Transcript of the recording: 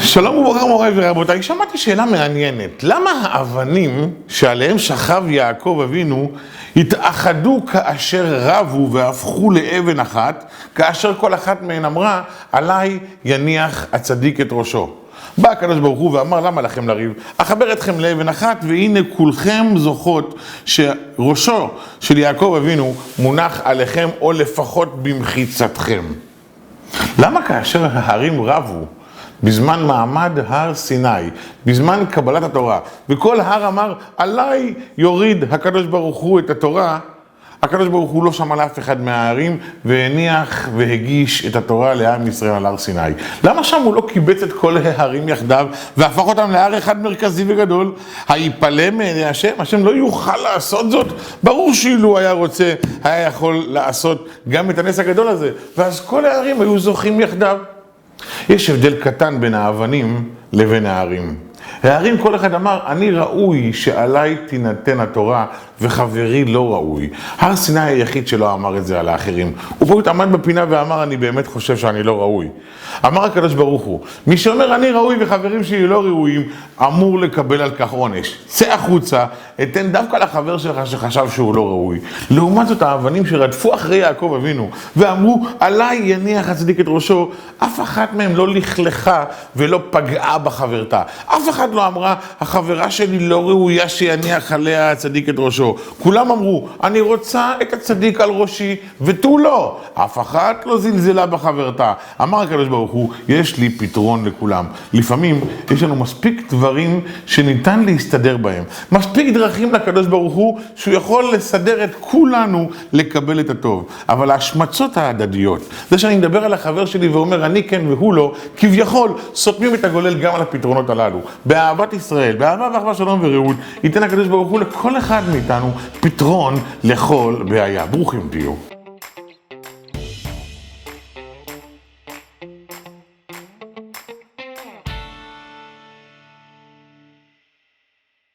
שלום וברכה מוריי ורבותיי, שמעתי שאלה מעניינת. למה האבנים שעליהם שכב יעקב אבינו התאחדו כאשר רבו והפכו לאבן אחת, כאשר כל אחת מהן אמרה, עליי יניח הצדיק את ראשו? בא הקדוש ברוך הוא ואמר, למה לכם לריב? אחבר אתכם לאבן אחת, והנה כולכם זוכות שראשו של יעקב אבינו מונח עליכם, או לפחות במחיצתכם. למה כאשר ההרים רבו בזמן מעמד הר סיני, בזמן קבלת התורה, וכל הר אמר, עליי יוריד הקדוש ברוך הוא את התורה, הקדוש ברוך הוא לא שמע לאף אחד מההרים, והניח והגיש את התורה לעם ישראל על הר סיני. למה שם הוא לא קיבץ את כל ההרים יחדיו, והפך אותם להר אחד מרכזי וגדול? היפלא מעיני השם? השם לא יוכל לעשות זאת? ברור שאילו היה רוצה, היה יכול לעשות גם את הנס הגדול הזה, ואז כל ההרים היו זוכים יחדיו. יש הבדל קטן בין האבנים לבין ההרים. ההרים, כל אחד אמר, אני ראוי שעליי תינתן התורה, וחברי לא ראוי. הר סיני היחיד שלא אמר את זה על האחרים. הוא פשוט עמד בפינה ואמר, אני באמת חושב שאני לא ראוי. אמר הקדוש ברוך הוא, מי שאומר אני ראוי וחברים שלי לא ראויים, אמור לקבל על כך עונש. צא החוצה, אתן דווקא לחבר שלך שחשב שהוא לא ראוי. לעומת זאת, האבנים שרדפו אחרי יעקב אבינו, ואמרו, עליי יניח הצדיק את ראשו, אף אחת מהם לא לכלכה ולא פגעה בחברתה. אף אחד לא אמרה, החברה שלי לא ראויה שיניח עליה הצדיק את ראשו. כולם אמרו, אני רוצה את הצדיק על ראשי, ותו לא. אף אחת לא זלזלה בחברתה. אמר הקדוש ברוך הוא, יש לי פתרון לכולם. לפעמים יש לנו מספיק דברים שניתן להסתדר בהם. מספיק דרכים לקדוש ברוך הוא, שהוא יכול לסדר את כולנו לקבל את הטוב. אבל ההשמצות ההדדיות, זה שאני מדבר על החבר שלי ואומר, אני כן והוא לא, כביכול סותמים את הגולל גם על הפתרונות הללו. באהבת ישראל, באהבה ואחווה שלום ורעות, ייתן הקדוש ברוך הוא לכל אחד מאיתנו פתרון לכל בעיה. ברוכים תהיו.